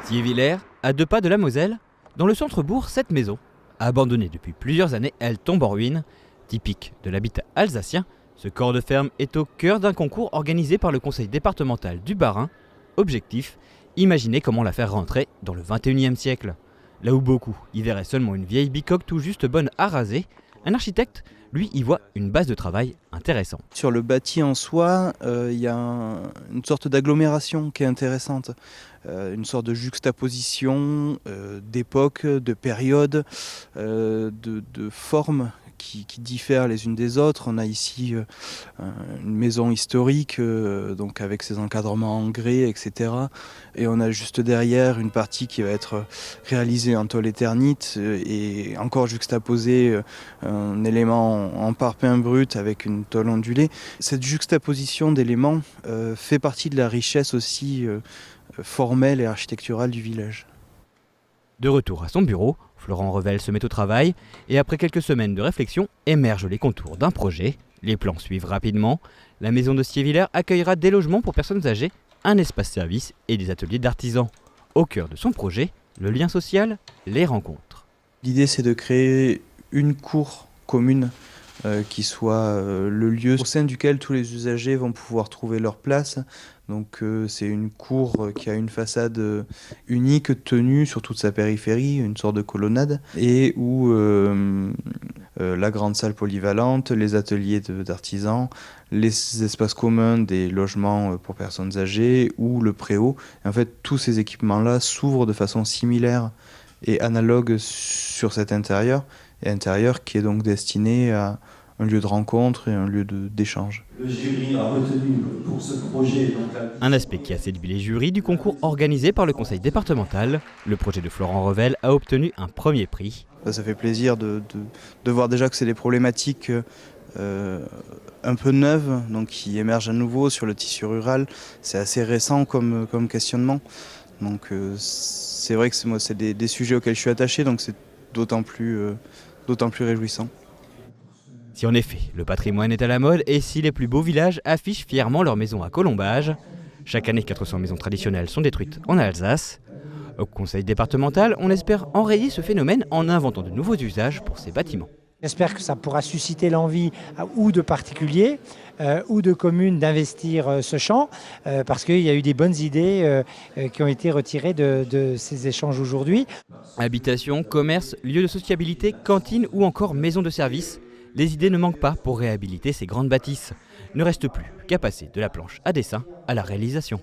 Thiévillers, à 2 pas de la Moselle, dans le centre-bourg, cette maison, abandonnée depuis plusieurs années, elle tombe en ruine. Typique de l'habitat alsacien, ce corps de ferme est au cœur d'un concours organisé par le conseil départemental du Bas-Rhin. Objectif, imaginer comment la faire rentrer dans le 21e siècle. Là où beaucoup y verraient seulement une vieille bicoque tout juste bonne à raser, un architecte, lui, y voit une base de travail intéressante. Sur le bâti en soi, il y a une sorte d'agglomération qui est intéressante, une sorte de juxtaposition d'époques, de périodes, de formes qui diffèrent les unes des autres. On a ici une maison historique, donc avec ses encadrements en grès, etc. Et on a juste derrière une partie qui va être réalisée en tôle éternite et encore juxtaposée un élément en parpaing brut avec une tôle ondulée. Cette juxtaposition d'éléments fait partie de la richesse aussi formelle et architecturale du village. De retour à son bureau, Florent Revel se met au travail et après quelques semaines de réflexion, émergent les contours d'un projet. Les plans suivent rapidement. La maison de Thiévillers accueillera des logements pour personnes âgées, un espace service et des ateliers d'artisans. Au cœur de son projet, le lien social, les rencontres. L'idée, c'est de créer une cour commune qui soit le lieu au sein duquel tous les usagers vont pouvoir trouver leur place. Donc c'est une cour qui a une façade unique tenue sur toute sa périphérie, une sorte de colonnade, et où la grande salle polyvalente, les ateliers d'artisans, les espaces communs des logements pour personnes âgées ou le préau. Et en fait, tous ces équipements-là s'ouvrent de façon similaire et analogue sur cet intérieur, et intérieur qui est donc destiné à un lieu de rencontre et un lieu d'échange. Le jury a retenu pour ce projet... Un aspect qui a séduit les jurys du concours organisé par le conseil départemental. Le projet de Florent Revel a obtenu un premier prix. Ça fait plaisir de voir déjà que c'est des problématiques un peu neuves, donc qui émergent à nouveau sur le tissu rural. C'est assez récent comme questionnement. Donc c'est vrai que c'est des sujets auxquels je suis attaché, donc c'est d'autant plus réjouissant. Si en effet, le patrimoine est à la mode et si les plus beaux villages affichent fièrement leurs maisons à colombage, chaque année 400 maisons traditionnelles sont détruites en Alsace. Au conseil départemental, on espère enrayer ce phénomène en inventant de nouveaux usages pour ces bâtiments. J'espère que ça pourra susciter l'envie ou de particuliers ou de communes d'investir ce champ parce qu'il y a eu des bonnes idées qui ont été retirées de ces échanges aujourd'hui. Habitation, commerce, lieu de sociabilité, cantine ou encore maison de service, les idées ne manquent pas pour réhabiliter ces grandes bâtisses. Ne reste plus qu'à passer de la planche à dessin à la réalisation.